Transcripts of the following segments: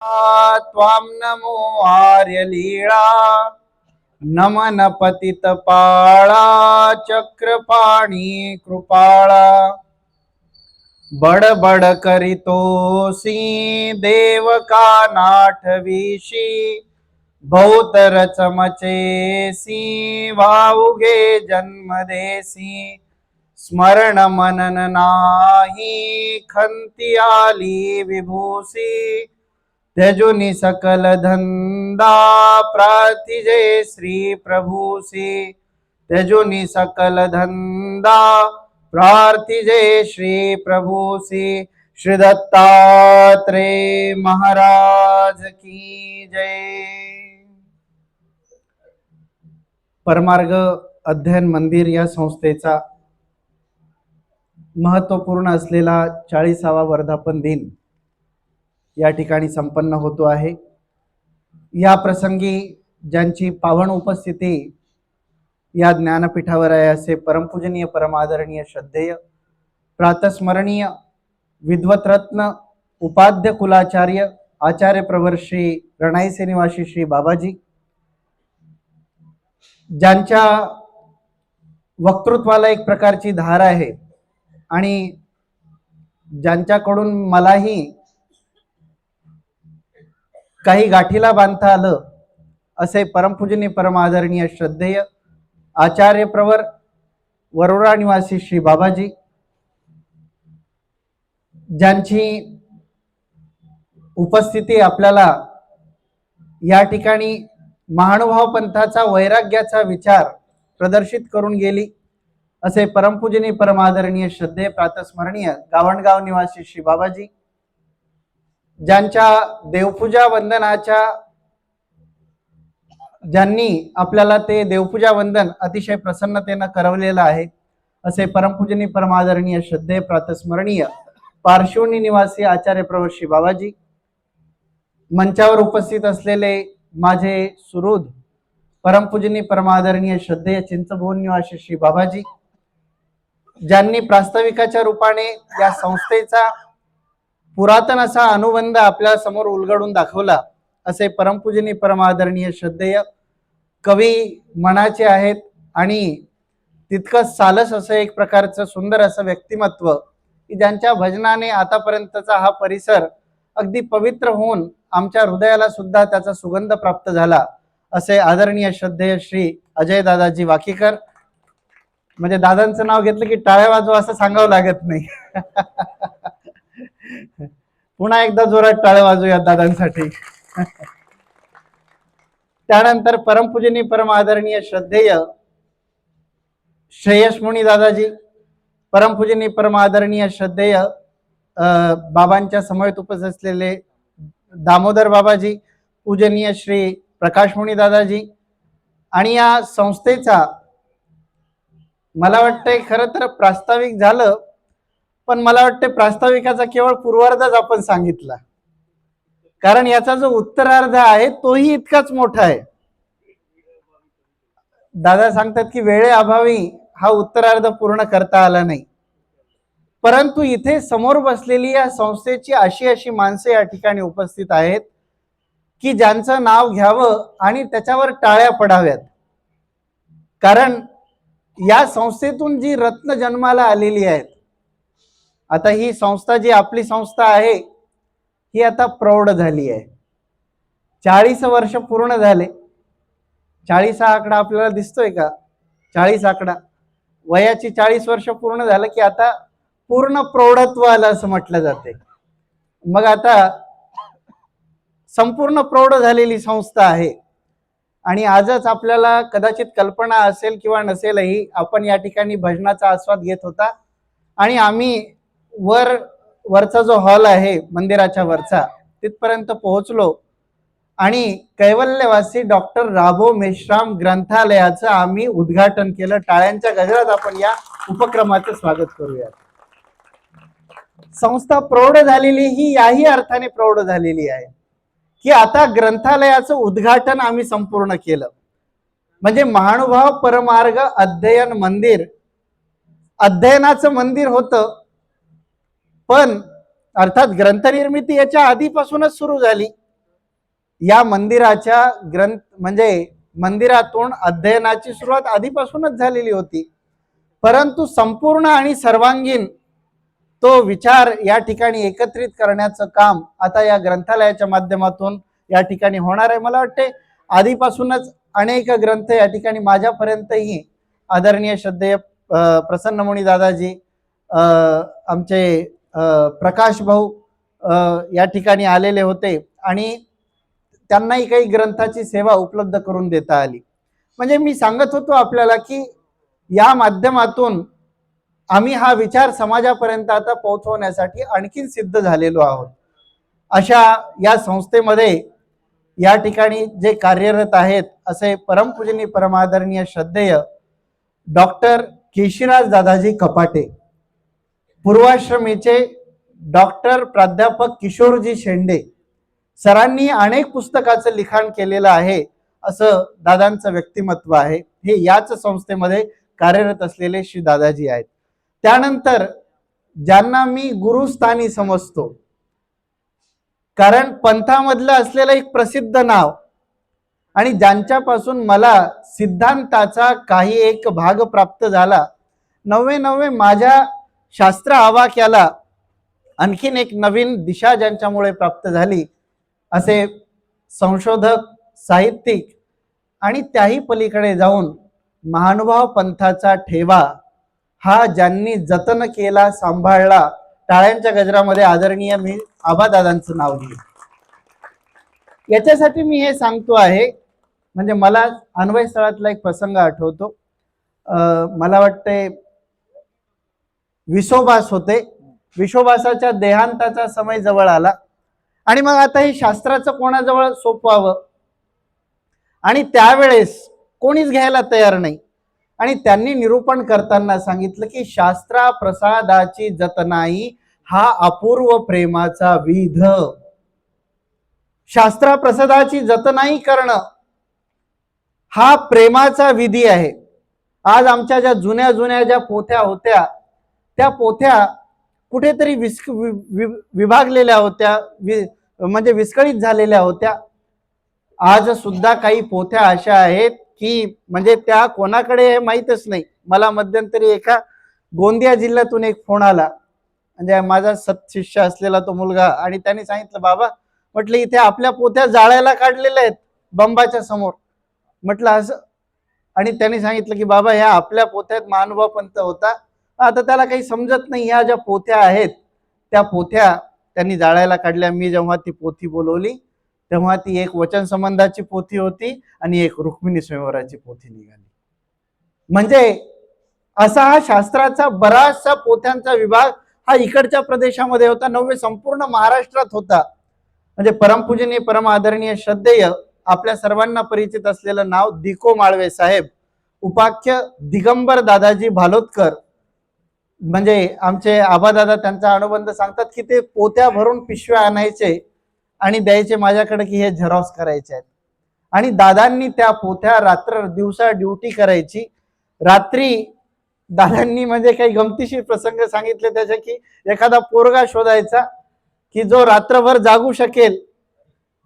त्वां नमो आर्यलीळा नमन पतित पाळा चक्रपाणी कृपाळा बडबड करीतोसी देव का नाठविशी भौतर चमचेसी वाऊगे जन्म देसी स्मरण मनन नाही खंती आली विभूसी त्यजुनी सकल धंदा प्रार्थिजे श्री प्रभूसी त्यजुनी सकल धंदा प्रार्थिजे श्री प्रभूसी श्री दत्तात्रेय महाराज की जय। परमार्ग अध्ययन मंदिर या संस्थेचा महत्वपूर्ण असलेला 40वा वर्धापन दिन या ठिकाणी संपन्न होतो आहे। या प्रसंगी ज्यांची पावन उपस्थिती या ज्ञानपीठावर आहे असे परमपूजनीय परमादरणीय श्रद्धेय प्रातस्मरणीय विद्वतरत्न उपाध्य कुलाचार्य आचार्य प्रवर श्री रणाईचे निवासी श्री बाबाजी, ज्यांच्या वक्तृत्वाला एक प्रकारची धार आहे आणि ज्यांच्याकडून मलाही काही गाठीला बांधता आलं असे परमपूजनीय परमादरणीय श्रद्धेय आचार्य प्रवर वरोरा निवासी श्री बाबाजी, ज्यांची उपस्थिती आपल्याला या ठिकाणी महानुभाव पंथाचा वैराग्याचा विचार प्रदर्शित करून गेली असे परमपूजनीय परमादरणीय श्रद्धेय प्रातस्मरणीय गावणगाव निवासी श्री बाबाजी, ज्यांच्या देवपूजा वंदनाच्या ज्यांनी आपल्याला ते देवपूजा वंदन अतिशय प्रसन्नतेने करवलेलं आहे असे परमपूजनीय परमादरणीय श्रद्धेय प्रातस्मरणीय पार्श्वनी निवासी आचार्य प्रवर श्री बाबाजी, मंचावर उपस्थित असलेले माझे सुहृद परमपूजनीय परमादरणीय श्रद्धेय चिंचभवन निवासी श्री बाबाजी, ज्यांनी प्रास्ताविकाच्या रूपाने या संस्थेचा पुरातन असा अनुबंध आपल्या समोर उलगडून दाखवला असे परमपूजनीय परमादरणीय श्रद्धेय कवी मनाचे आहेत आणि तितकंच सालस असं एक प्रकारचं सुंदर असं व्यक्तिमत्व की ज्यांच्या भजनाने आतापर्यंतचा हा परिसर अगदी पवित्र होऊन आमच्या हृदयाला सुद्धा त्याचा सुगंध प्राप्त झाला असे आदरणीय श्रद्धेय श्री अजय दादाजी वाकीकर, म्हणजे दादांचं नाव घेतलं की टाळ्या वाजवा असं सांगावं लागत नाही पुन्हा एकदा जोरात टाळ्या वाजूया दादांसाठी त्यानंतर परमपूजनीय परम आदरणीय श्रद्धेय श्रेयस मुनी दादाजी, परमपूजनीय परम आदरणीय श्रद्धेय बाबांच्या समवेत उपस्थित असलेले दामोदर बाबाजी, पूजनीय श्री प्रकाश मुनी दादाजी, आणि या संस्थेचा मला वाटतंय खरं तर प्रास्ताविक झालं, पण मला वाटतं प्रास्ताविकाचा केवळ पूर्वार्धच आपण सांगितला, कारण याचा जो उत्तरार्ध आहे तोही इतकाच मोठा आहे। दादा सांगतात की वेळेअभावी हा उत्तरार्ध पूर्ण करता आला नाही, परंतु इथे समोर बसलेली या संस्थेची अशी माणसे या ठिकाणी उपस्थित आहेत की ज्यांचं नाव घ्यावं आणि त्याच्यावर टाळ्या पडाव्यात, कारण या संस्थेतून जी रत्न जन्माला आलेली आहेत। आता ही संस्था जी आपली संस्था आहे ही आता प्रौढ झाली आहे, 40 वर्ष पूर्ण झाले। 40 हा आकडा आपल्याला दिसतोय का? 40 आकडा, वयाची 40 वर्ष पूर्ण झालं की आता पूर्ण प्रौढत्व आलं असं म्हटलं जाते। मग आता संपूर्ण प्रौढ झालेली संस्था आहे आणि आजच आपल्याला कदाचित कल्पना असेल किंवा नसेलही, आपण या ठिकाणी भजनाचा आस्वाद घेत होता आणि आम्ही वरचा जो हॉल आहे मंदिराच्या वरचा तिथपर्यंत पोहोचलो आणि कैवल्यवासी डॉक्टर राभो मेश्राम ग्रंथालयाचं आम्ही उद्घाटन केलं। टाळ्यांच्या गजरात आपण या उपक्रमाचं स्वागत करूया। संस्था प्रौढ झालेली ही याही अर्थाने प्रौढ झालेली आहे की आता ग्रंथालयाचं उद्घाटन आम्ही संपूर्ण केलं, म्हणजे महानुभाव परमार्ग अध्ययन मंदिर अध्ययनाचं मंदिर होतं, पण अर्थात ग्रंथनिर्मिती याच्या आधीपासूनच सुरू झाली, या मंदिराच्या ग्रंथ म्हणजे मंदिरातून अध्ययनाची सुरुवात आधीपासूनच झालेली होती, परंतु संपूर्ण आणि सर्वांगीण तो विचार या ठिकाणी एकत्रित करण्याचं काम आता या ग्रंथालयाच्या माध्यमातून या ठिकाणी होणार आहे. मला वाटते आधीपासूनच अनेक ग्रंथ या ठिकाणी माझ्यापर्यंतही आदरणीय श्रद्धेय प्रसन्नमुनी दादाजी, आमचे प्रकाश भाऊ या ठिकाणी आलेले होते आणि त्यांनाही काही ग्रंथाची सेवा उपलब्ध करून देता आली. म्हणजे मी सांगत होतो आपल्याला की या माध्यमातून आम्ही हा विचार समाजापर्यंत आता पोहोचवण्यासाठी आणखीन सिद्ध झालेलो आहोत. अशा या संस्थेमध्ये या ठिकाणी जे कार्यरत आहेत असे परमपूजनीय परमादरणीय श्रद्धेय डॉक्टर केशीराज दादाजी कपाटे, पूर्वाश्रमीचे डॉक्टर प्राध्यापक किशोरजी शेंडे सरांनी अनेक पुस्तकाचं लिखाण केलेलं आहे असं दादांचं व्यक्तिमत्व आहे. हे याच संस्थेमध्ये कार्यरत असलेले श्री दादाजी आहेत. त्यानंतर ज्यांना मी गुरुस्थानी समजतो, कारण पंथामधलं असलेलं एक प्रसिद्ध नाव आणि ज्यांच्यापासून मला सिद्धांताचा काही एक भाग प्राप्त झाला, नवे माझ्या शास्त्र आवाक्याला आणखीन एक नवीन दिशा ज्यांच्यामुळे प्राप्त झाली असे संशोधक, साहित्यिक आणि त्याही पलीकडे जाऊन महानुभाव पंथाचा ठेवा हा ज्यांनी जतन केला, सांभाळला, टाळ्यांच्या गजरामध्ये आदरणीय मी आबादादांचं नाव घेईन. याच्यासाठी मी हे सांगतो आहे, म्हणजे मला अन्वय स्थळातला एक प्रसंग आठवतो. मला वाटते विसोबास होते. विसोबासाच्या देहांताचा समय जवळ आला आणि मग आता हे शास्त्राचं कोणाजवळ सोपवावं आणि त्यावेळेस कोणीच घ्यायला तयार नाही. आणि त्यांनी निरूपण करताना सांगितलं की शास्त्रा प्रसादाची जतनाई हा अपूर्व प्रेमाचा विध. शास्त्रा प्रसादाची जतनाई करणं हा प्रेमाचा विधी आहे. आज आमच्या ज्या जुन्या ज्या पोथ्या होत्या त्या पोथ्या कुठेतरी विभागलेल्या होत्या, म्हणजे विस्कळीत झालेल्या होत्या. आज सुद्धा काही पोथ्या अशा आहेत की म्हणजे त्या कोणाकडे हे माहीतच नाही. मला मध्यंतरी एका गोंदिया जिल्ह्यातून एक फोन आला, म्हणजे माझा सत्शिष्य असलेला तो मुलगा, आणि त्यांनी सांगितलं, बाबा म्हटलं इथे आपल्या पोथ्या जाळायला काढलेल्या आहेत बंबाच्या समोर. म्हटलं असं, आणि त्यांनी सांगितलं की बाबा ह्या आपल्या पोथ्यात महानुभाव पंथ होता, आता त्याला काही समजत नाही. ह्या ज्या पोथ्या आहेत त्या पोथ्या त्यांनी जाळायला काढल्या. मी जेव्हा ती पोथी बोलवली तेव्हा ती एक वचन संबंधाची पोथी होती आणि एक रुक्मिणी स्वयंवराची पोथी निघाली. म्हणजे असा हा शास्त्राचा बराचसा पोथ्यांचा विभाग हा इकडच्या प्रदेशामध्ये होता, नव्हे संपूर्ण महाराष्ट्रात होता. म्हणजे परमपूजनीय परम आदरणीय श्रद्धेय आपल्या सर्वांना परिचित असलेलं नाव दिको माळवे साहेब, उपाख्य दिगंबर दादाजी भालोतकर, म्हणजे आमचे आबादादा त्यांचा अनुबंध सांगतात की ते पोत्या भरून पिशव्या आणायचे आणि द्यायचे माझ्याकडे की हे झेरॉक्स करायचे आहेत. आणि दादांनी त्या पोथ्या रात्र दिवसा ड्युटी करायची. रात्री दादांनी म्हणजे काही गमतीशीर प्रसंग सांगितले त्याचे की एखादा पोरगा शोधायचा की जो रात्रभर जागू शकेल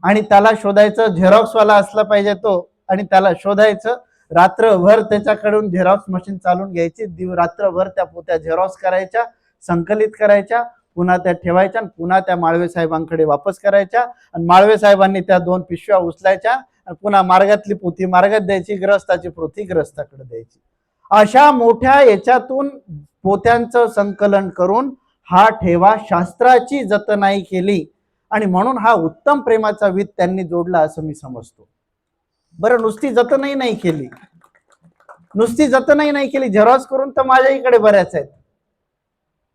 आणि त्याला शोधायचं, झेरॉक्सवाला असला पाहिजे तो, आणि त्याला शोधायचं, रात्रभर त्याच्याकडून झेरॉक्स मशीन चालून घ्यायची, रात्रभर त्या पोत्या झेरॉक्स करायच्या, संकलित करायच्या, पुन्हा त्या ठेवायच्या आणि पुन्हा त्या माळवे साहेबांकडे वापस करायच्या. आणि माळवे साहेबांनी त्या 2 पिशव्या उचलायच्या आणि पुन्हा मार्गातली पोथी मार्गात द्यायची, ग्रस्ताची पोथी ग्रस्ताकडे द्यायची. अशा मोठ्या याच्यातून पोथ्यांचं संकलन करून हा ठेवा शास्त्राची जतनाई केली आणि म्हणून हा उत्तम प्रेमाचा विध त्यांनी जोडला असं मी समजतो. बरं, नुसती जतनाई नाही केली, झेरॉक्स करून तर माझ्या इकडे बऱ्याच आहेत,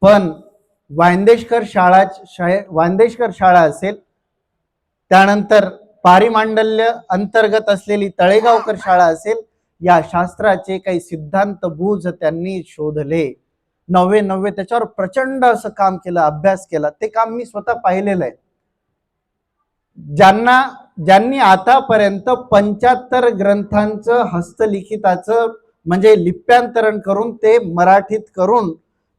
पण वांदेशकर शाळा असेल, त्यानंतर पारिमांडल्य अंतर्गत असलेली तळेगावकर शाळा असेल, या शास्त्राचे काही सिद्धांत बूज त्यांनी शोधले. नव्वे त्याच्यावर प्रचंड असं काम केलं, अभ्यास केला. ते काम मी स्वतः पाहिलेलं आहे. ज्यांनी आतापर्यंत 75 ग्रंथांचं हस्तलिखिताचं म्हणजे लिप्यांतरण करून ते मराठीत करून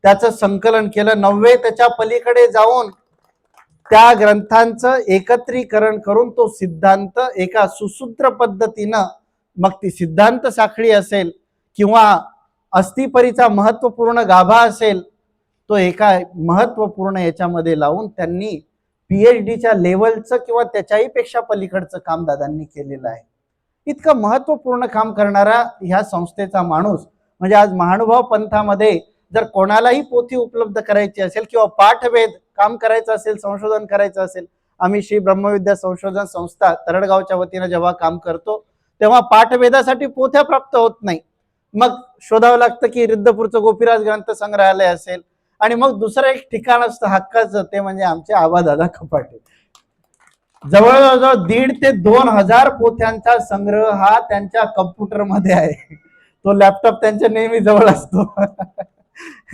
त्याचं संकलन केलं. 90 त्याच्या पलीकडे जाऊन त्या ग्रंथांचं एकत्रीकरण करून तो सिद्धांत एका सुसूत्र पद्धतीनं, मग ती सिद्धांत साखळी असेल किंवा अस्थिपरीचा महत्वपूर्ण गाभा असेल, तो एका महत्वपूर्ण याच्यामध्ये लावून त्यांनी PhDच्या लेवलचं किंवा त्याच्याही पेक्षा पलीकडचं काम दादांनी केलेलं आहे. इतकं महत्वपूर्ण काम करणारा ह्या संस्थेचा माणूस म्हणजे आज महानुभाव पंथामध्ये जर कोणालाही पोथी उपलब्ध करायची असेल किंवा पाठवेद काम करायचं असेल, संशोधन करायचं असेल, आम्ही श्री ब्रह्मविद्या संशोधन संस्था तरडगावच्या वतीनं जेव्हा काम करतो तेव्हा पाठवेदासाठी पोथ्या प्राप्त होत नाही. मग शोधावं लागतं की रिद्धपूरचं गोपीराज ग्रंथ संग्रहालय असेल आणि मग दुसरं एक ठिकाण असतं हक्काचं, ते म्हणजे आमचे आबादादा कपाटे. जवळजवळ 1,500 ते 2,000 पोथ्यांचा संग्रह हा त्यांच्या कम्प्युटरमध्ये आहे. तो लॅपटॉप त्यांच्या नेहमी जवळ असतो.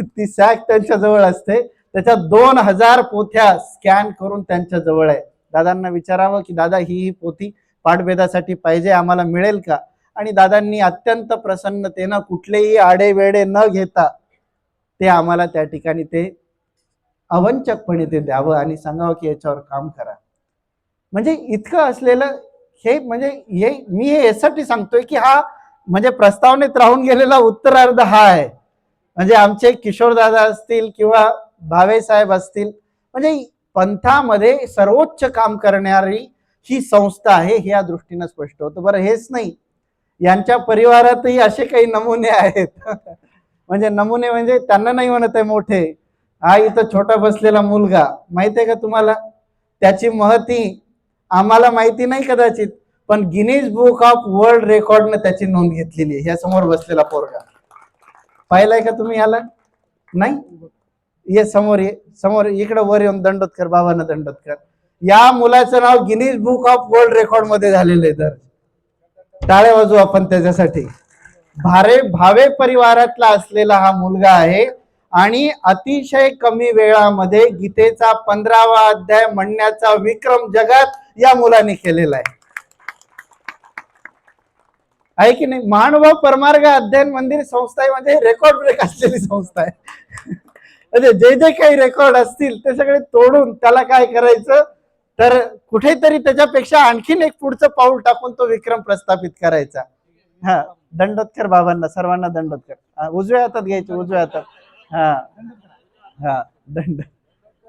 ती सॅक त्यांच्या जवळ असते, त्याच्यात 2,000 पोथ्या स्कॅन करून त्यांच्या जवळ आहे. दादांना विचारावं की दादा ही पोथी पाठभेदासाठी पाहिजे, आम्हाला मिळेल का? आणि दादांनी अत्यंत प्रसन्नतेनं कुठलेही आडेवेडे न घेता ते आम्हाला त्या ठिकाणी ते अवंचकपणे ते द्यावं आणि सांगावं की याच्यावर काम करा. म्हणजे इतकं असलेलं हे म्हणजे मी हे यासाठी सांगतोय की हा म्हणजे प्रस्तावनेत राहून गेलेला उत्तरार्ध हा आहे. म्हणजे आमचे किशोरदादा असतील किंवा भावे साहेब असतील, म्हणजे पंथामध्ये सर्वोच्च काम करणारी ही संस्था आहे हे या दृष्टीनं स्पष्ट होतं. बरं, हेच नाही, यांच्या परिवारातही असे काही नमुने आहेत. म्हणजे नमुने म्हणजे त्यांना नाही म्हणत आहे मोठे, हा इथं छोटा बसलेला मुलगा माहित आहे का तुम्हाला? त्याची महती आम्हाला माहिती नाही कदाचित, पण गिनीज बुक ऑफ वर्ल्ड रेकॉर्डने त्याची नोंद घेतलेली आहे. या समोर बसलेला पोरगा पाहिलाय का तुम्ही? याला नाही? ये समोर, ये समोर, इकडे वर येऊन दंडोत कर, बाबांना दंडोत कर. या मुलाचं नाव Guinness book of world record मध्ये झालेलं आहे. तर टाळ्या वाजवू आपण त्याच्यासाठी. भावे परिवारातला असलेला हा मुलगा आहे आणि अतिशय कमी वेळामध्ये गीतेचा 15वा अध्याय म्हणण्याचा विक्रम जगात या मुलाने केलेला आहे की नाही? महानुभाव परमार्ग अध्ययन मंदिर संस्था म्हणजे रेकॉर्ड ब्रेक असलेली संस्था आहे. म्हणजे जे जे काही रेकॉर्ड असतील ते सगळे तोडून त्याला काय करायचं, तर कुठेतरी त्याच्यापेक्षा आणखीन एक पुढचं पाऊल टाकून तो विक्रम प्रस्थापित करायचा. हा, दंडोत कर बाबांना, सर्वांना दंडोत कर. उजव्या हातात घ्यायचे, उजव्या हातात. हा हा, दंड.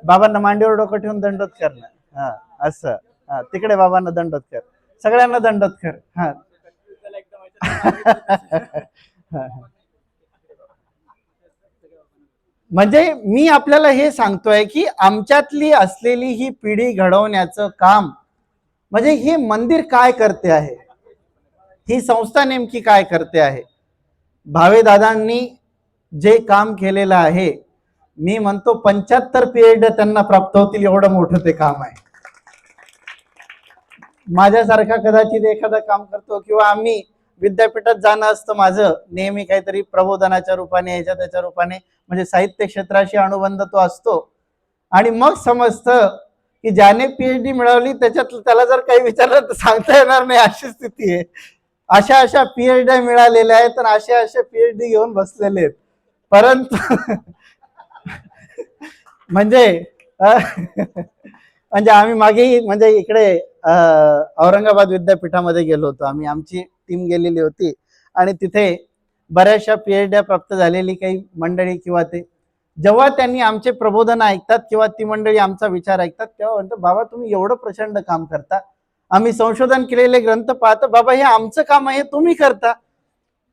बाबांना मांडीवर डोकं ठेवून दंडोत कर ना. हा, असं. हा, तिकडे बाबांना दंडोत कर, सगळ्यांना दंडोत कर. हा. म्हणजे मी आपल्याला हे सांगतोय की आमच्यातली असलेली ही पिढी घडवण्याचं काम, म्हणजे हे मंदिर काय करते आहे, ही संस्था नेमकी काय करते आहे. भावे दादांनी जे काम केलेलं आहे, मी म्हणतो 75 PhD त्यांना प्राप्त होतील एवढं मोठं ते काम आहे. माझ्यासारखा कदाचित एखादं काम करतो किंवा आम्ही विद्यापीठात जाणं असतं माझं नेहमी काहीतरी प्रबोधनाच्या रूपाने, याच्या त्याच्या रूपाने, म्हणजे साहित्य क्षेत्राशी अनुबंध तो असतो. आणि मग समजतं की ज्याने PhD मिळवली त्याच्यात त्याला जर काही विचारलं तर सांगता येणार नाही, अशी स्थिती आहे. अशा PhD मिळालेल्या आहेत आणि अशा PhD घेऊन बसलेले आहेत. परंतु म्हणजे आम्ही मागे म्हणजे इकडे औरंगाबाद विद्यापीठामध्ये गेलो होतो आम्ही, आमची टीम गेलेली होती आणि तिथे बऱ्याचशा PhD प्राप्त झालेली काही मंडळी किंवा ते जेव्हा त्यांनी आमचे प्रबोधन ऐकतात किंवा ती मंडळी आमचा विचार ऐकतात तेव्हा म्हणतात, बाबा तुम्ही एवढं प्रचंड काम करता, आम्ही संशोधन केलेले ग्रंथ पाहतो, बाबा हे आमचं काम आहे, तुम्ही करता.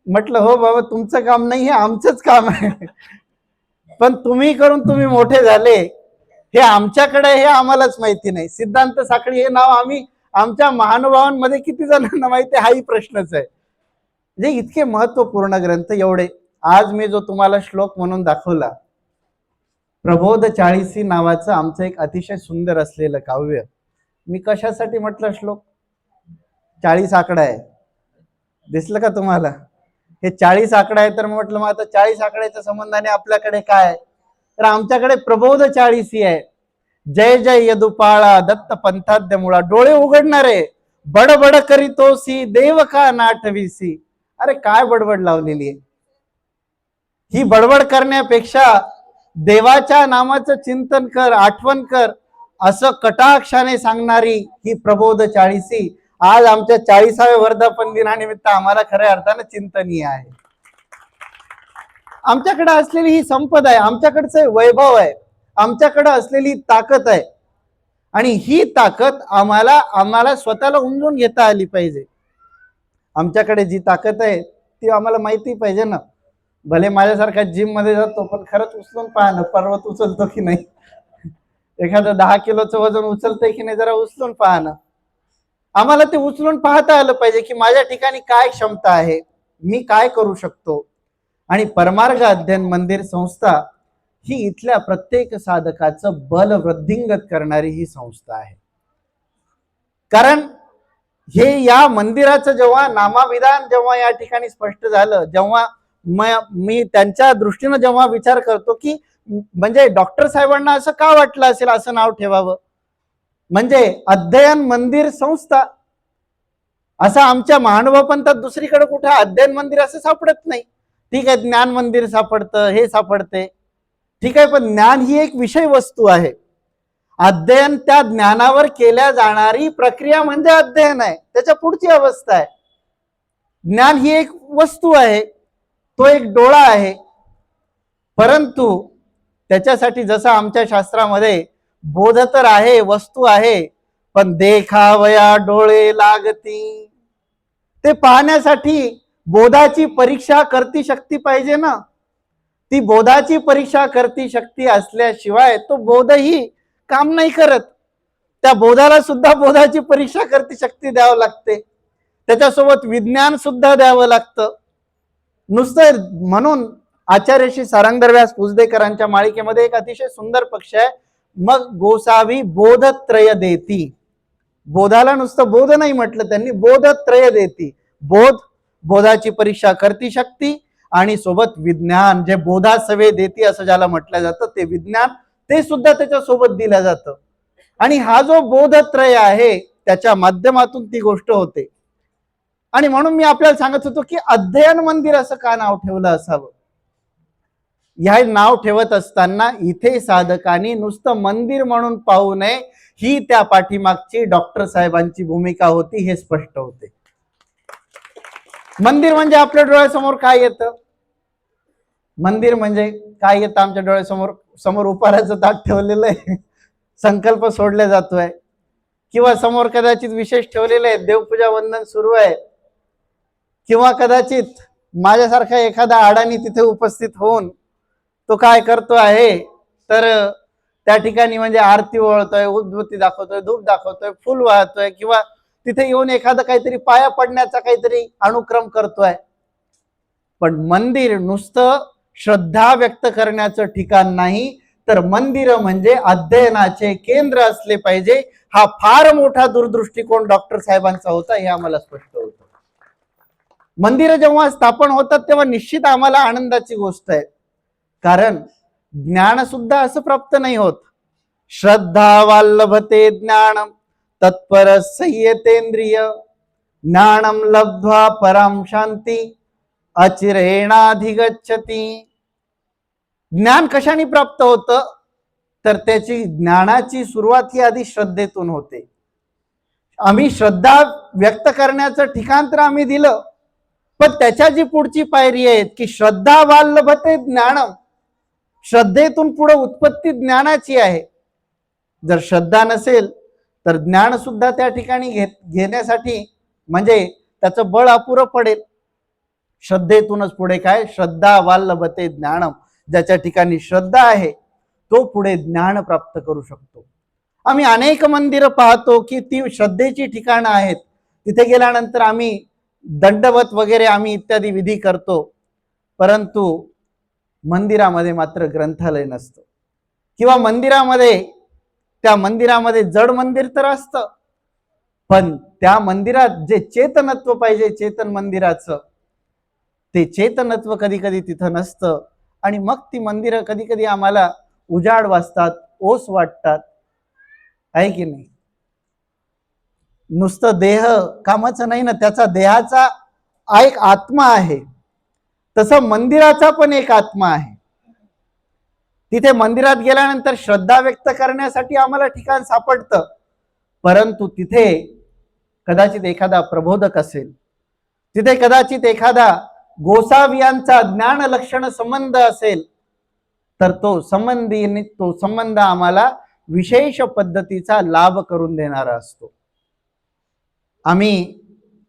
म्हटलं हो बाबा, तुमचं काम नाही, हे आमचंच काम आहे. पण तुम्ही करून तुम्ही मोठे झाले हे आमच्याकडे, हे आम्हालाच माहिती नाही. सिद्धांत साखळी हे नाव आम्ही आमच्या महानुभावांमध्ये किती जणांना माहिती आहे हाही प्रश्नच आहे. म्हणजे इतके महत्वपूर्ण ग्रंथ एवढे. आज मी जो तुम्हाला श्लोक म्हणून दाखवला, प्रबोध 40 नावाचं आमचं एक अतिशय सुंदर असलेलं काव्य. मी कशासाठी म्हटलं श्लोक? 40 आकडा आहे, दिसलं का तुम्हाला? हे 40 आकडा आहे, तर म्हटलं मग आता 40 आकड्याच्या संबंधाने आपल्याकडे काय? तर आमच्याकडे प्रबोध 40 आहे. जय जय यदुपाळा दत्त पंथाद्य मुळा, डोळे उघडणारे बडबड करीतोसी देव का नाठवीसी. अरे काय बडबड लावलेली आहे? ही बडबड करण्यापेक्षा देवाच्या नामाचं चिंतन कर, आठवण कर. असं कटाक्षाने सांगणारी ही प्रबोध चाळीसी आज आमच्या 40व्या वर्धापन दिनानिमित्त आम्हाला खऱ्या अर्थानं चिंतनीय आहे. आमच्याकडे असलेली ही संपदा आहे, आमच्याकडचं वैभव आहे, आमच्याकडे असलेली ताकद आहे आणि ही ताकद आम्हाला स्वतःला उमजून घेता आली पाहिजे. आमच्याकडे जी ताकद आहे ती आम्हाला माहिती पाहिजे ना. भले माझ्यासारखा जिम मध्ये जातो पण खरंच उचलून पहा ना, पर्वत उचलतो की नाही, एखादं 10 किलोचं वजन उचलतंय की नाही जरा उचलून पहा ना. आम्हाला ते उचलून पाहता आलं पाहिजे की माझ्या ठिकाणी काय क्षमता आहे, मी काय करू शकतो. आणि परमार्ग अध्ययन मंदिर संस्था ही इथल्या प्रत्येक साधकाचं बल वृद्धिंगत करणारी ही संस्था आहे. कारण हे या मंदिराचं जेव्हा नामाविधान जेव्हा या ठिकाणी स्पष्ट झालं, जेव्हा मी त्यांच्या दृष्टीनं जेव्हा विचार करतो की म्हणजे डॉक्टर साहेबांना असं का वाटलं असेल असं नाव ठेवावं, म्हणजे अध्ययन मंदिर संस्था. असं आमच्या महानुभावपंथात दुसरीकडे कुठे अध्ययन मंदिर असं सापडत नाही. ठीक आहे, ज्ञान मंदिर सापडतं, हे सापडते, ठीक आहे, पण ज्ञान ही एक विषय वस्तू आहे. अध्ययन त्या ज्ञानावर केल्या जाणारी प्रक्रिया म्हणजे अध्ययन आहे, त्याच्या पुढची अवस्था आहे. ज्ञान ही एक वस्तू आहे, तो एक डोळा आहे. परंतु त्याच्यासाठी जसं आमच्या शास्त्रामध्ये बोध तर आहे, वस्तू आहे, पण देखावया डोळे लागती. ते पाहण्यासाठी बोधाची परीक्षा करती शक्ती पाहिजे ना. ती बोधाची परीक्षा करती शक्ती असल्याशिवाय तो बोधही काम नाही करत. त्या बोधाला सुद्धा बोधाची परीक्षा करती शक्ती द्यावं लागते, त्याच्यासोबत विज्ञान सुद्धा द्यावं लागतं. नुसतं म्हणून आचार्य श्री सारंगधर व्यास पुजदेकरांच्या मालिकेमध्ये एक अतिशय सुंदर पक्ष आहे, मग गोसावी बोधत्रय देती. बोधाला नुसतं बोध नाही म्हटलं त्यांनी, बोधत्रय देती. बोध, बोधाची परीक्षा करती शक्ती आणि सोबत विज्ञान, जे बोधासवे देती असं ज्याला म्हटलं जातं ते विज्ञान, ते सुद्धा त्याच्या सोबत दिलं जातं. आणि हा जो बोधत्रय आहे त्याच्या माध्यमातून ती गोष्ट होते. आणि म्हणून मी आपल्याला सांगत होतो की अध्ययन मंदिर असं का नाव ठेवलं असावं. ह्या नाव ठेवत असताना इथे साधकांनी नुसतं मंदिर म्हणून पाहू नये, ही त्या पाठीमागची डॉक्टर साहेबांची भूमिका होती, हे स्पष्ट होते. मंदिर म्हणजे आपल्या डोळ्यासमोर काय येतं, मंदिर म्हणजे काय येतं आमच्या डोळ्यासमोर, समोर उपाराचं ताट ठेवलेलं आहे, संकल्प सोडला जातोय, किंवा समोर कदाचित विशेष ठेवलेले आहे, देवपूजा वंदन सुरू आहे, किंवा कदाचित माझ्यासारखा एखादा अडाणी तिथे उपस्थित होऊन तो काय करतो आहे तर त्या ठिकाणी म्हणजे आरती ओळतोय, उद्बत्ती दाखवतोय, धूप दाखवतोय, फुल वाहतोय, किंवा तिथे येऊन एखादा काहीतरी पाया पडण्याचा काहीतरी अनुक्रम करतोय. पण मंदिर नुसतं श्रद्धा व्यक्त करण्याचं ठिकाण नाही, तर मंदिर म्हणजे अध्ययनाचे केंद्र असले पाहिजे. हा फार मोठा दूरदृष्टिकोन डॉक्टर साहेबांचा होता, हे आम्हाला स्पष्ट होतं. मंदिर जेव्हा स्थापन होतात तेव्हा निश्चित आम्हाला आनंदाची गोष्ट आहे, कारण ज्ञान सुद्धा असं प्राप्त नाही होत. श्रद्धा वाल्लभते ज्ञानम तत्पर संयतेंद्रिय ज्ञानम लब्ध्वा पराम शांती अचिरेणाधिगच्छति. ज्ञान कशाने प्राप्त होतं, तर त्याची ज्ञानाची सुरुवात ही आधी श्रद्धेतून होते. आम्ही श्रद्धा व्यक्त करण्याचं ठिकाण तर आम्ही दिलं, पण त्याच्या जी पुढची पायरी आहे की श्रद्धा वाल्लभते ज्ञानम, श्रद्धेतून पुढे उत्पत्ती ज्ञानाची आहे. जर श्रद्धा नसेल तर ज्ञान सुद्धा त्या ठिकाणी घेण्यासाठी म्हणजे त्याचं बळ अपुरं पडेल. श्रद्धेतूनच पुढे काय, श्रद्धा वाल्लभते ज्ञानम, ज्याच्या ठिकाणी श्रद्धा आहे तो पुढे ज्ञान प्राप्त करू शकतो. आम्ही अनेक मंदिरं पाहतो की ती श्रद्धेची ठिकाणं आहेत, तिथे गेल्यानंतर आम्ही दंडवत वगैरे आम्ही इत्यादी विधी करतो, परंतु मंदिरामध्ये मात्र ग्रंथालय नसतं, किंवा त्या मंदिरामध्ये जड मंदिर तर असतं, पण त्या मंदिरात जे चेतनत्व पाहिजे चेतन मंदिराचं, ते चेतनत्व कधी कधी तिथं नसतं. आणि मग ती मंदिरं कधी कधी आम्हाला उजाड वाजतात, ओस वाटतात, आहे की नाही. नुसतं देह कामाचं नाही ना, त्याचा देहाचा एक आत्मा आहे, तसं मंदिराचा पण एक आत्मा आहे. तिथे मंदिरात गेल्यानंतर श्रद्धा व्यक्त करण्यासाठी आम्हाला ठिकाण सापडतं, परंतु तिथे कदाचित एखादा प्रबोधक असेल, तिथे कदाचित एखादा गोसावियांचा ज्ञान लक्षण संबंध असेल, तर तो संबंध आम्हाला विशेष पद्धतीचा लाभ करून देणारा असतो. आम्ही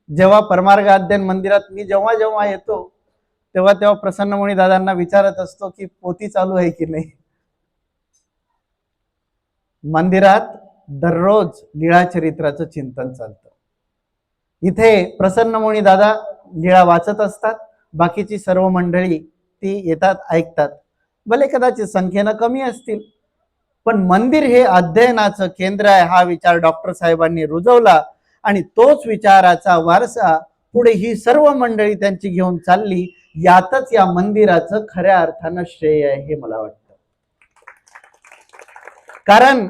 जेव्हा परमार्ग अध्ययन मंदिरात मी जेव्हा जेव्हा येतो तेव्हा तेव्हा प्रसन्नमुनी दादांना विचारत असतो की पोथी चालू आहे की नाही. मंदिरात दररोज लीळा चरित्राचं चिंतन चालतं. इथे प्रसन्नमुनी दादा लीळा वाचत असतात, बाकीची सर्व मंडळी ती येतात, ऐकतात. भले कदाचित संख्येनं कमी असतील, पण मंदिर हे अध्ययनाचं केंद्र आहे हा विचार डॉक्टर साहेबांनी रुजवला आणि तोच विचाराचा वारसा पुढे ही सर्व मंडळी त्यांची घेऊन चालली. यातच या मंदिराचं खऱ्या अर्थानं श्रेय आहे हे मला वाटतं. कारण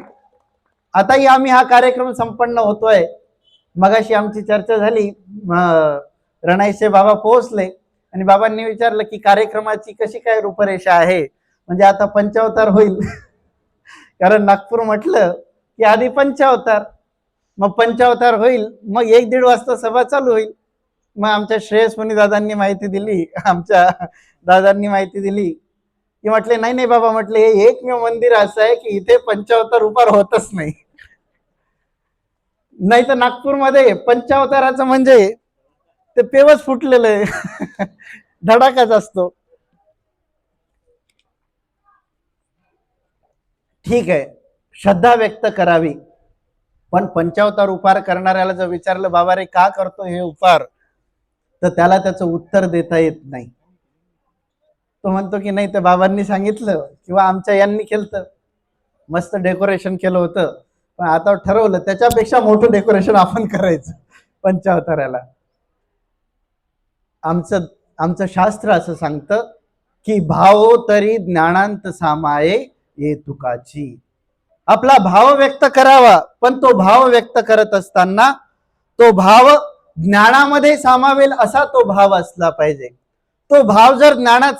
आताही आम्ही हा कार्यक्रम संपन्न होतोय. मगाशी आमची चर्चा झाली, रणाईचे बाबा पोहोचले आणि बाबांनी विचारलं की कार्यक्रमाची कशी काय रूपरेषा आहे, म्हणजे आता पंचावतार होईल. कारण नागपूर म्हटलं की आधी पंचावतार, मग पंचावतार होईल, मग 1-1.5 वाजता सभा चालू होईल. मग आमच्या श्रेयसमुनी दादांनी माहिती दिली, आमच्या दादांनी माहिती दिली की म्हटले नाही नाही बाबा, म्हटले हे एकमेव मंदिर असं आहे की इथे पंचावतार उपार होतच नाही. नाही तर नागपूरमध्ये पंचावताराचं म्हणजे ते पेवच फुटलेलं आहे. धडाकाच असतो. ठीक आहे, श्रद्धा व्यक्त करावी, पण पंचावतार उपार करणाऱ्याला जर विचारलं बाबा रे का करतो हे उपार, तर त्याला त्याचं उत्तर देता येत नाही. तो म्हणतो की नाही, तर बाबांनी सांगितलं किंवा आमच्या यांनी केलं, मस्त डेकोरेशन केलं होतं, पण आता ठरवलं त्याच्यापेक्षा मोठं डेकोरेशन आपण करायचं पंचावताराला. आमचं शास्त्र असं सांगतं की भाव तरी ज्ञानांत सामाये ये तुकाची. आपला भाव व्यक्त करावा, पण तो भाव व्यक्त करत असताना तो भाव ज्ञानामध्ये सामावेल असा तो भाव असला पाहिजे. तो भाव जर ज्ञानात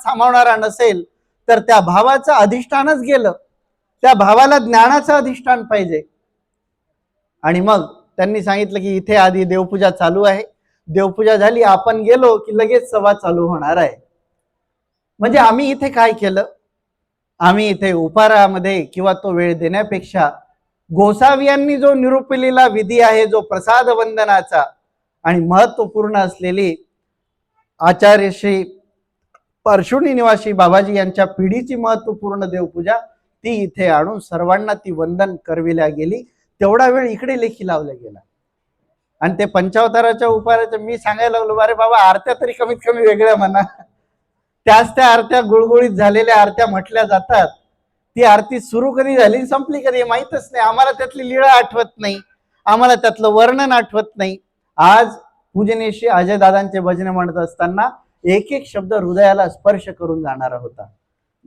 सामावणारा नसेल तर त्या भावाचं अधिष्ठानच गेलं. त्या भावाला ज्ञानाचं अधिष्ठान पाहिजे. आणि मग त्यांनी सांगितलं की इथे आधी देवपूजा चालू आहे, देवपूजा झाली आपण गेलो की लगेच सभा चालू होणार आहे. म्हणजे आम्ही इथे काय केलं, आम्ही इथे उपारामध्ये किंवा तो वेळ देण्यापेक्षा गोसावियांनी जो निरूपलेला विधी आहे, जो प्रसाद वंदनाचा आणि महत्वपूर्ण असलेली आचार्य श्री पार्श्वनी निवासी बाबाजी यांच्या पिढीची महत्वपूर्ण देवपूजा ती इथे आणून सर्वांना ती वंदन करविल्या गेली. तेवढा वेळ इकडे लेखी लावला गेला. आणि ते पंचावताराच्या उपाराच्या मी सांगायला लागलो, अरे बाबा आरत्या तरी कमीत कमी वेगळ्या म्हणा. त्याच त्या आरत्या गुळगुळीत झालेल्या आरत्या म्हटल्या जातात. ती आरती सुरू कधी झाली संपली कधी माहीतच नाही. आम्हाला त्यातली लीळा आठवत नाही, आम्हाला त्यातलं वर्णन आठवत नाही. आज पूजनीय श्री अजय दादांचे भजन म्हणत असताना एक एक शब्द हृदयाला स्पर्श करून जाणारा होता.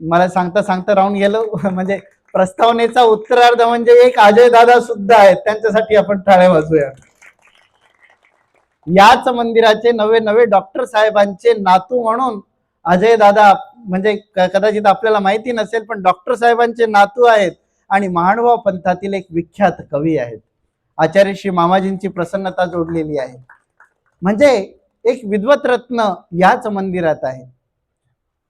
मला सांगता सांगता राहून गेलो. म्हणजे प्रस्तावनेचा उत्तरार्ध म्हणजे एक अजय दादा सुद्धा आहेत, त्यांच्यासाठी आपण टाळ्या वाजूया. याच मंदिराचे नवे नवे डॉक्टर साहेबांचे नातू म्हणून अजय दादा, म्हणजे कदाचित आपल्याला माहिती नसेल पण डॉक्टर साहेबांचे नातू आहेत आणि महानुभाव पंथातील एक विख्यात कवी आहेत. आचार्य श्री मामाजींची प्रसन्नता जोडलेली आहे. म्हणजे एक विद्वत रत्न याच मंदिरात आहे.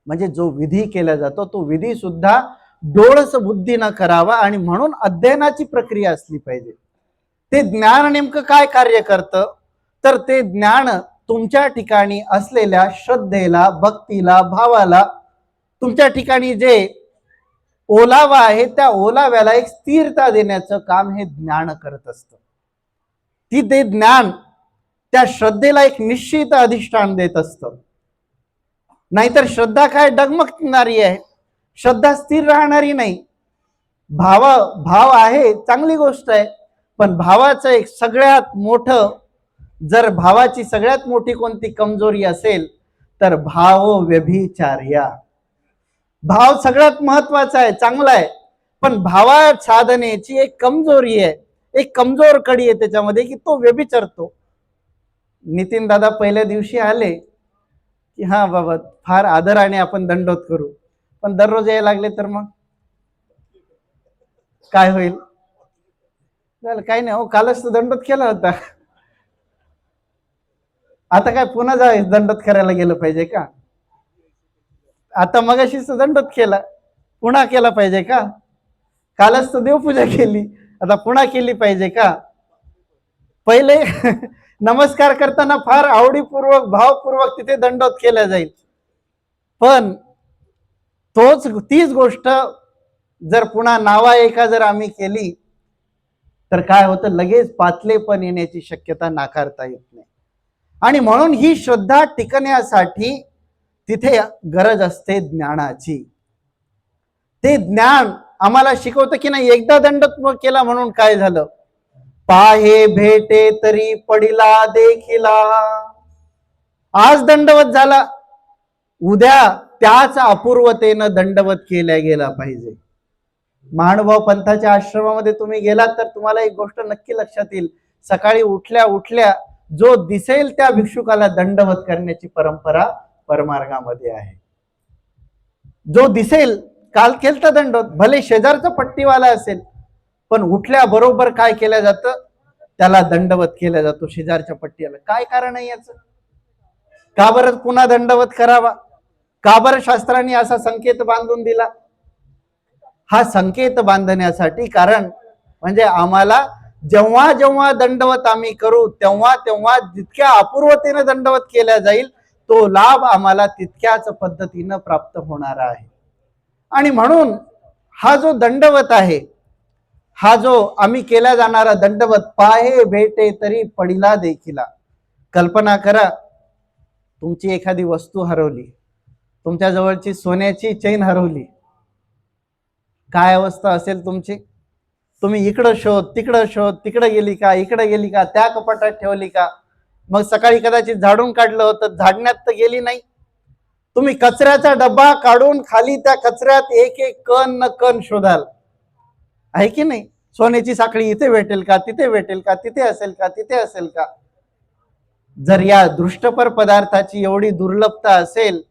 म्हणजे जो विधी केला जातो तो विधी सुद्धा डोळस बुद्धीनं करावा आणि म्हणून अध्ययनाची प्रक्रिया असली पाहिजे. ते ज्ञान नेमकं काय कार्य करतं, तर ते ज्ञान तुमच्या ठिकाणी असलेल्या श्रद्धेला, भक्तीला, भावाला, तुमच्या ठिकाणी जे ओलावा आहे त्या ओलाव्याला एक स्थिरता देण्याचं काम हे ज्ञान करत असतं. ते ज्ञान त्या श्रद्धेला एक निश्चित अधिष्ठान देत असतं. नाहीतर श्रद्धा काय डगमगणारी आहे, श्रद्धा स्थिर राहणारी नाही. भाव आहे चांगली गोष्ट आहे, पण भावाचं एक सगळ्यात मोठं, जर भावाची सगळ्यात मोठी कोणती कमजोरी असेल तर भाव व्यभिचार्या. भाव सगळ्यात महत्वाचा आहे, चांगला आहे, पण भावा साधनेची एक कमजोरी आहे, एक कमजोर कडी आहे त्याच्यामध्ये की तो व्यभिचरतो. नितीन दादा पहिल्या दिवशी आले की हा बाबा फार आदराने आपण दंडोत करू, पण दररोज यायला लागले तर मग काय होईल? झालं काही नाही हो, कालच तर दंडोत केला होता. आता काय पुन्हा जावे दंडोत करायला गेलं पाहिजे का? आता मगाशीच दंडोत केला, पुन्हा केला पाहिजे का? कालच तर देवपूजा केली, आता पुन्हा केली पाहिजे का? पहिले नमस्कार करताना फार आवडीपूर्वक भावपूर्वक तिथे दंडोत केला जाईल, पण तीच गोष्ट जर पुन्हा नावा एका जर आम्ही केली तर काय होतं, लगेच पातलेपण येण्याची शक्यता नाकारता येत नाही. आणि म्हणून ही श्रद्धा टिकण्यासाठी तिथे गरज असते ज्ञानाची. ते ज्ञान आम्हाला शिकवतं की नाही, एकदा दंडोत केला म्हणून काय झालं, पाहे भेटे तरी पडिला देखिला. आज दंडवत झाला, उद्या त्याच अपूर्वतेनं दंडवत केल्या गेला पाहिजे. महानुभाव पंथाच्या आश्रमामध्ये तुम्ही गेलात तर तुम्हाला एक गोष्ट नक्की लक्षात येईल, सकाळी उठल्या उठल्या जो दिसेल त्या भिक्षुकाला दंडवत करण्याची परंपरा परमार्गामध्ये आहे. जो दिसेल, काल केलता दंडवत, भले शेजारचा पट्टीवाला असेल, पण उठल्या बरोबर काय केलं जातं, त्याला दंडवत केला जातो शेजारच्या पट्टीला. काय कारण आहे याचं? का बरं पुन्हा दंडवत करावा? का बरं शास्त्रांनी असा संकेत बांधून दिला? हा संकेत बांधण्यासाठी, कारण म्हणजे आम्हाला जेव्हा जेव्हा दंडवत आम्ही करू तेव्हा तेव्हा जितक्या अपूर्वतेने दंडवत केला जाईल तो लाभ आम्हाला तितक्याच पद्धतीनं प्राप्त होणार आहे. आणि म्हणून हा जो दंडवत आहे, हा जो आम्ही केला जाणारा दंडवत, पाहे भेटे तरी पडिला देखिला. कल्पना करा, तुमची एखादी वस्तू हरवली, तुमच्या जवळची सोन्याची चेन हरवली, काय अवस्था असेल तुमची? तुम्ही इकडं शोध, तिकडं शोध, तिकडे गेली का, इकडे गेली का, त्या कपाटात ठेवली का? मग सकाळी कदाचित झाडून काढलं होतं, झाडण्यात तर गेली नाही. तुम्ही कचऱ्याचा डब्बा काढून खाली त्या कचऱ्यात एक एक कण न कण शोधाल, आहे की नाही? सोन्याची साखळी इथे भेटेल का, तिथे भेटेल का, तिथे असेल का, तिथे असेल का? जर या दृष्टपर पदार्थाची एवढी दुर्लभता असेल,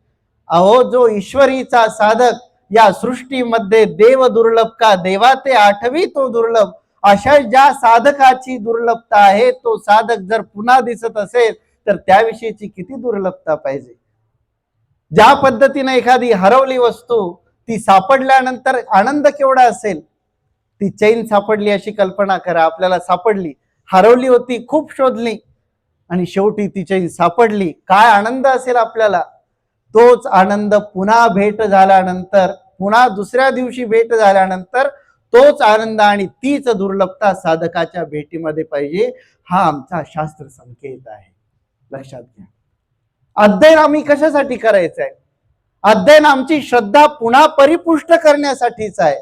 अहो जो ईश्वरीचा साधक या सृष्टीमध्ये देव दुर्लभ का, देवा ते आठवी तो दुर्लभ, अशा ज्या साधकाची दुर्लभता आहे, तो साधक जर पुन्हा दिसत असेल तर त्याविषयीची किती दुर्लभता पाहिजे. ज्या पद्धतीने एखादी हरवली वस्तू ती सापडल्यानंतर आनंद केवढा असेल. ती चैन सापडली अशी कल्पना करा, आपल्याला सापडली, हरवली होती, खूप शोधली आणि शेवटी ती चैन सापडली, काय आनंद असेल आपल्याला. तोच आनंद पुन्हा भेट झाल्यानंतर, पुन्हा दुसऱ्या दिवशी भेट झाल्यानंतर तोच आनंद आणि तीच दुर्लभता साधकाच्या भेटीमध्ये पाहिजे. हा आमचा शास्त्र संकेत आहे, लक्षात घ्या. अध्ययन आम्ही कशासाठी करायचं आहे? अध्ययन आमची श्रद्धा पुन्हा परिपुष्ट करण्यासाठीच आहे.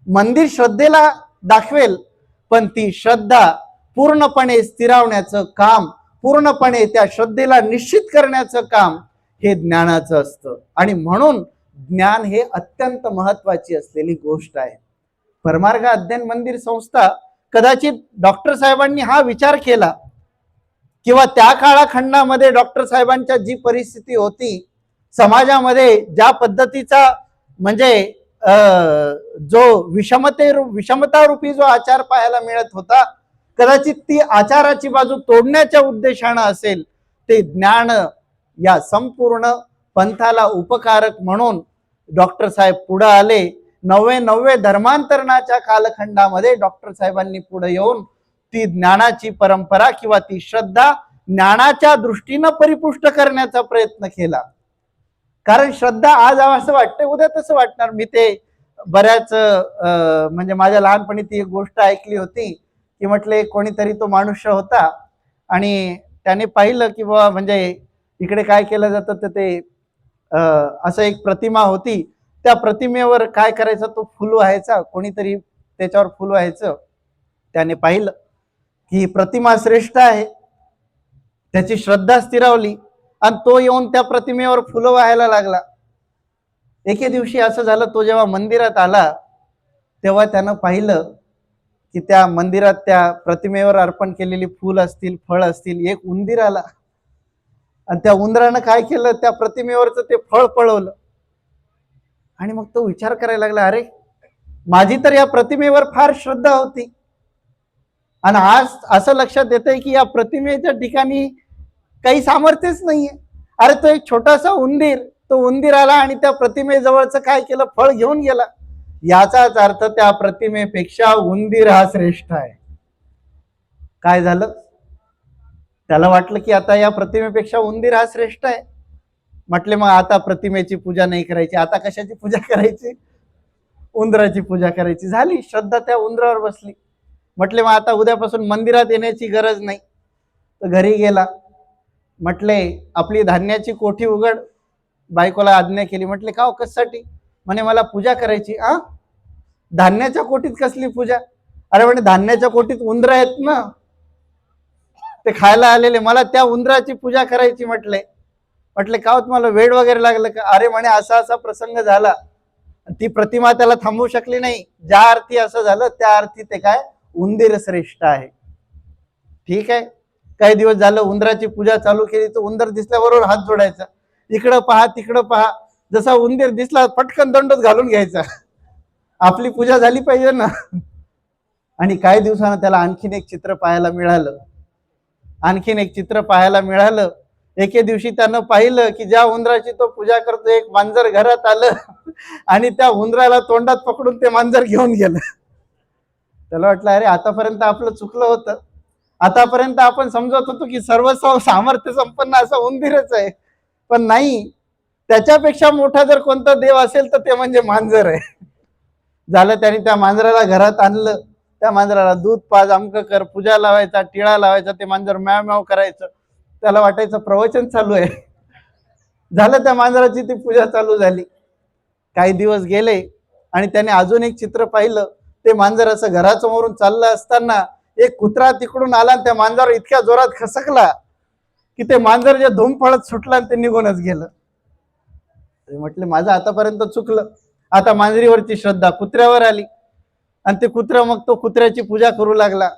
मंदिर श्रद्धेला दाखवेल, पण ती श्रद्धा पूर्णपणे स्थिरावण्याचं काम, पूर्णपणे त्या श्रद्धेला निश्चित करण्याचं काम हे ज्ञानाचं असतं. आणि म्हणून ज्ञान हे अत्यंत महत्वाची असलेली गोष्ट आहे. परमार्ग अध्ययन मंदिर संस्था, कदाचित डॉक्टर साहेबांनी हा विचार केला किंवा त्या काळखंडामध्ये डॉक्टर साहेबांच्या जी परिस्थिती होती, समाजामध्ये ज्या पद्धतीचा म्हणजे जो विषमता रूपी जो आचार पाहायला मिळत होता, कदाचित ती आचाराची बाजू तोडण्याच्या उद्देशानं असेल, ते ज्ञान या संपूर्ण पंथाला उपकारक म्हणून डॉक्टर साहेब पुढे आले. 99 धर्मांतरणाच्या कालखंडामध्ये डॉक्टर साहेबांनी पुढे येऊन ती ज्ञानाची परंपरा किंवा ती श्रद्धा ज्ञानाच्या दृष्टीनं परिपुष्ट करण्याचा प्रयत्न केला. कारण श्रद्धा आज असं वाटतं, उद्या तसं वाटणार. मी ते बऱ्याच म्हणजे माझ्या लहानपणी ती एक गोष्ट ऐकली होती की म्हटले कोणीतरी तो मनुष्य होता आणि त्याने पाहिलं की बाबा म्हणजे इकडे काय केलं जातं, तर ते असं एक प्रतिमा होती, त्या प्रतिमेवर काय करायचं, तो फुल व्हायचा, कोणीतरी त्याच्यावर फुल व्हायचं. त्याने पाहिलं की प्रतिमा श्रेष्ठ आहे, त्याची श्रद्धा स्थिरावली आणि तो येऊन त्या प्रतिमेवर फुलं व्हायला लागला. एके दिवशी असं झालं, तो जेव्हा मंदिरात आला तेव्हा त्यानं पाहिलं की त्या मंदिरात त्या प्रतिमेवर अर्पण केलेली फूल असतील, फळ असतील, एक उंदीर आला आणि त्या उंदरानं काय केलं, त्या प्रतिमेवरचं ते फळ पळवलं. आणि मग तो विचार करायला लागला, अरे माझी तर या प्रतिमेवर फार श्रद्धा होती, आणि आज असं लक्षात येतंय की या प्रतिमेच्या ठिकाणी काही सामर्थ्यच नाहीये. अरे तो एक छोटासा उंदीर, तो उंदीर आला आणि त्या प्रतिमेजवळचं काय केलं, फळ घेऊन गेला. याचाच अर्थ त्या प्रतिमेपेक्षा उंदीर हा श्रेष्ठ आहे. काय झालं, त्याला वाटलं की आता या प्रतिमेपेक्षा उंदीर हा श्रेष्ठ आहे. म्हटले मग आता प्रतिमेची पूजा नाही करायची, आता कशाची पूजा करायची, उंदराची पूजा करायची. झाली श्रद्धा त्या उंदरावर बसली. म्हटले मग आता उद्यापासून मंदिरात येण्याची गरज नाही. तर घरी गेला. म्हटले आपली धान्याची कोठी उघड. बायकोला आज्ञा केली. म्हटले का कशासाठी? म्हणे मला पूजा करायची. धान्याच्या कोठीत कसली पूजा? अरे म्हणे धान्याच्या कोठीत उंदर आहेत ना, ते खायला आलेले, मला त्या उंदराची पूजा करायची. म्हटले का तुम्हाला वेळ वगैरे लागलं का? अरे म्हणे असा असा प्रसंग झाला. ती प्रतिमा त्याला थांबवू शकली नाही. ज्या अर्थी असं झालं त्या अर्थी ते काय, उंदीर श्रेष्ठ आहे. ठीक आहे. काही दिवस झालं उंदराची पूजा चालू केली. तर उंदर दिसल्याबरोबर हात जोडायचा, इकडं पहा तिकडं पहा. जसा उंदीर दिसला पटकन दंडच घालून घ्यायचा, आपली पूजा झाली पाहिजे ना. आणि काही दिवसानं त्याला आणखीन एक चित्र पाहायला मिळालं. एके दिवशी त्यानं पाहिलं की ज्या उंदराची तो पूजा करतो, एक मांजर घरात आलं आणि त्या उंदराला तोंडात पकडून ते मांजर घेऊन गेलं. त्याला वाटलं अरे आतापर्यंत आपलं चुकलं होतं. आतापर्यंत आपण समजत होतो की सर्व सामर्थ्य संपन्न असा उंदीरच आहे, पण नाही, त्याच्यापेक्षा मोठा जर कोणता देव असेल तर ते म्हणजे मांजर आहे. झालं, त्याने त्या मांजराला घरात आणलं. त्या मांजराला दूध पाज, अमक कर, पूजा लावायचा, टिळा लावायचा. ते मांजर म्याव म्याव करायचं. त्याला वाटायचं प्रवचन चालू आहे. झालं, त्या मांजराची ती पूजा चालू झाली. काही दिवस गेले आणि त्याने अजून एक चित्र पाहिलं. ते मांजर असं घरासमोरून चाललं असताना एक कुत्रा तिकडून आला आणि त्या मांजरावर इतक्या जोरात खसकला की ते मांजर जे धूम पळत सुटलं आणि ते निघूनच गेलं. म्हटले माझं आतापर्यंत चुकलं. आता मांजरीवरची श्रद्धा कुत्र्यावर आली आणि ते कुत्रा, मग तो कुत्र्याची पूजा करू लागला.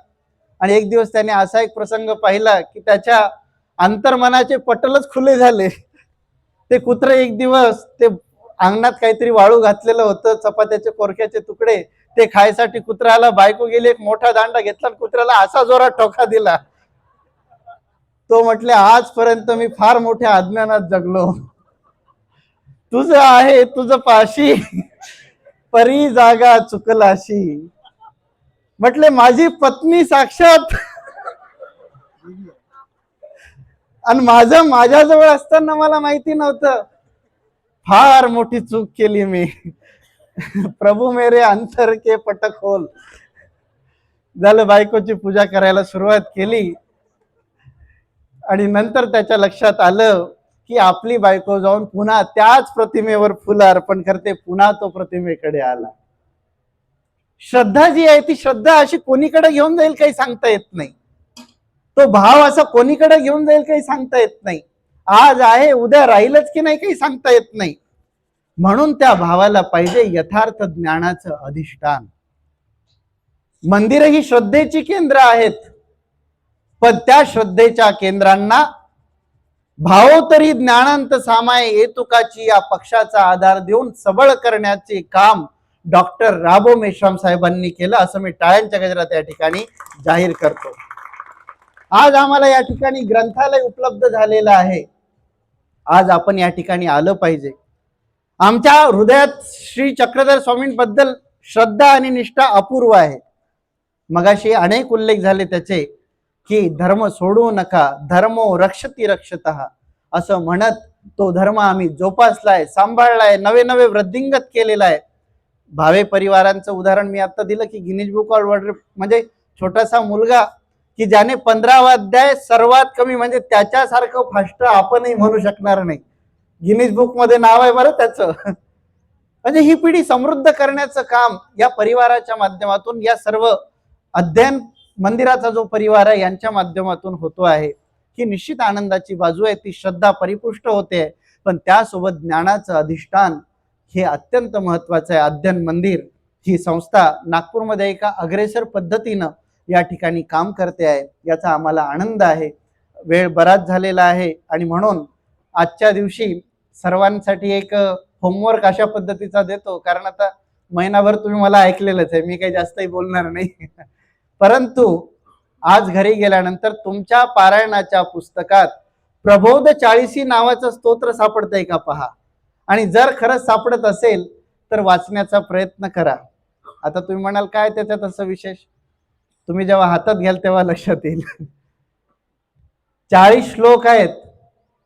आणि एक दिवस त्याने असा एक प्रसंग पाहिला की त्याच्या अंतर्मनाचे पटलच खुले झाले. ते कुत्रे एक दिवस ते अंगणात काहीतरी वाळू घातलेलं होतं, चपात्याचे कोरक्याचे तुकडे, ते खायसाठी कुत्र्याला बायको गेली, एक मोठा दांडा घेतला आणि कुत्र्याला असा जोरात ठोका दिला. तो म्हटले आजपर्यंत मी फार मोठ्या अज्ञानात जगलो. तुझं आहे तुझं पाशी, परी जागा चुकलाशी. म्हटले माझी पत्नी साक्षात, आणि माझ्याजवळ असताना मला माहिती नव्हतं. फार मोठी चूक केली मी. प्रभू मेरे अंतर के पटक खोल. झालं, बायकोची पूजा करायला सुरुवात केली आणि नंतर त्याच्या लक्षात आलं की आपली बायको जाऊन पुन्हा त्याच प्रतिमेवर फुलं अर्पण करते. पुन्हा तो प्रतिमेकडे आला. श्रद्धा जी आहे ती श्रद्धा अशी कोणीकडे घेऊन जाईल काही सांगता येत नाही. तो भाव असा कोणीकडे घेऊन जाईल काही सांगता येत नाही. आज आहे उद्या राहीलच की नाही काही सांगता येत नाही. म्हणून त्या भावाला पाहिजे यथार्थ ज्ञानाचं अधिष्ठान. मंदिर ही श्रद्धेची केंद्र आहेत, पण त्या श्रद्धेच्या केंद्रांना भावोत्तरी ज्ञानांत सामाय येतुकाची या पक्षाचा आधार देऊन सबळ करण्याचे काम डॉक्टर राबो मेश्राम साहेबांनी केलं, असं मी टाळ्यांच्या गजरात या ठिकाणी जाहीर करतो. आज आम्हाला या ठिकाणी ग्रंथालय उपलब्ध झालेलं आहे. आज आपण या ठिकाणी आलं पाहिजे. आमच्या हृदयात श्री चक्रधर स्वामींबद्दल श्रद्धा आणि निष्ठा अपूर्व आहे. मगाशी अनेक उल्लेख झाले त्याचे की धर्म सोडू नका, धर्मो रक्षती रक्षतः, असं म्हणत तो धर्म आम्ही जोपासलाय, सांभाळलाय, नवे नवे वृद्धिंगत केलेला आहे. भावे परिवारांचं उदाहरण मी आता दिलं की गिनीज बुक ऑफ वर्ल्ड म्हणजे छोटासा मुलगा की ज्याने 15वा अध्याय सर्वात कमी, म्हणजे त्याच्यासारखं फास्ट आपणही म्हणू शकणार नाही. गिनीज बुक मध्ये नाव आहे बरं त्याचं. म्हणजे ही पिढी समृद्ध करण्याचं काम या परिवाराच्या माध्यमातून, या सर्व अध्ययन मंदिराचा जो परिवार आहे यांच्या माध्यमातून होतो आहे. ही निश्चित आनंदाची बाजू आहे. ती श्रद्धा परिपुष्ट होते, पण त्यासोबत ज्ञानाचं अधिष्ठान हे अत्यंत महत्वाचं आहे. अध्ययन मंदिर ही संस्था नागपूरमध्ये एका अग्रेसर पद्धतीनं या ठिकाणी काम करते आहे, याचा आम्हाला आनंद आहे. वेळ बराच झालेला आहे आणि म्हणून आजच्या दिवशी सर्वांसाठी एक होमवर्क अशा पद्धतीचा देतो, कारण आता महिनाभर तुम्ही मला ऐकलेलंच आहे, मी काही जास्तही बोलणार नाही. परंतु आज घरी गेल्यानंतर तुमच्या पारायणाच्या पुस्तकात प्रबोध 40 नावाचं स्तोत्र सापडतंय का पहा, आणि जर खरंच सापडत असेल तर वाचण्याचा प्रयत्न करा. आता तुम्ही म्हणाल काय त्याच्यात असं विशेष, तुम्ही जेव्हा हातात घ्याल तेव्हा लक्षात येईल. 40 श्लोक आहेत,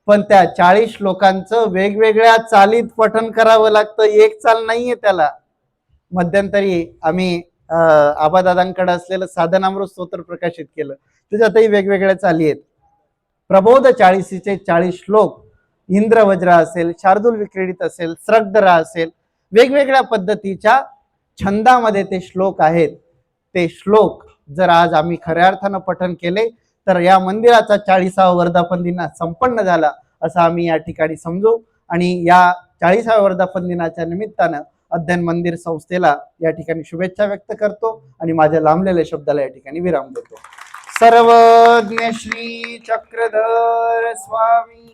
पण त्या 40 श्लोकांचं वेगवेगळ्या चालीत पठण करावं लागतं, एक चाल नाहीये त्याला. मध्यंतरी आम्ही आबादादांकडे असलेलं साधनामृत स्तोत्र प्रकाशित केलं, त्याच्यातही वेगवेगळ्या चाली आहेत. प्रबोध 40चे 40 श्लोक, इंद्रवज्र असेल, शार्दूल विक्रीडित असेल, स्रग्धरा असेल, वेगवेगळ्या पद्धतीच्या छंदामध्ये ते श्लोक आहेत. ते श्लोक जर आज आम्ही खऱ्या अर्थानं पठण केले तर या मंदिराचा 40वा वर्धापन दिन संपन्न झाला असं आम्ही या ठिकाणी समजू. आणि या 40व्या वर्धापन दिनाच्या निमित्तानं अध्ययन मंदिर संस्थेला या ठिकाणी शुभेच्छा व्यक्त करतो आणि माझ्या लांबलेल्या शब्दाला या ठिकाणी विराम देतो. सर्वज्ञ श्री चक्रधर स्वामी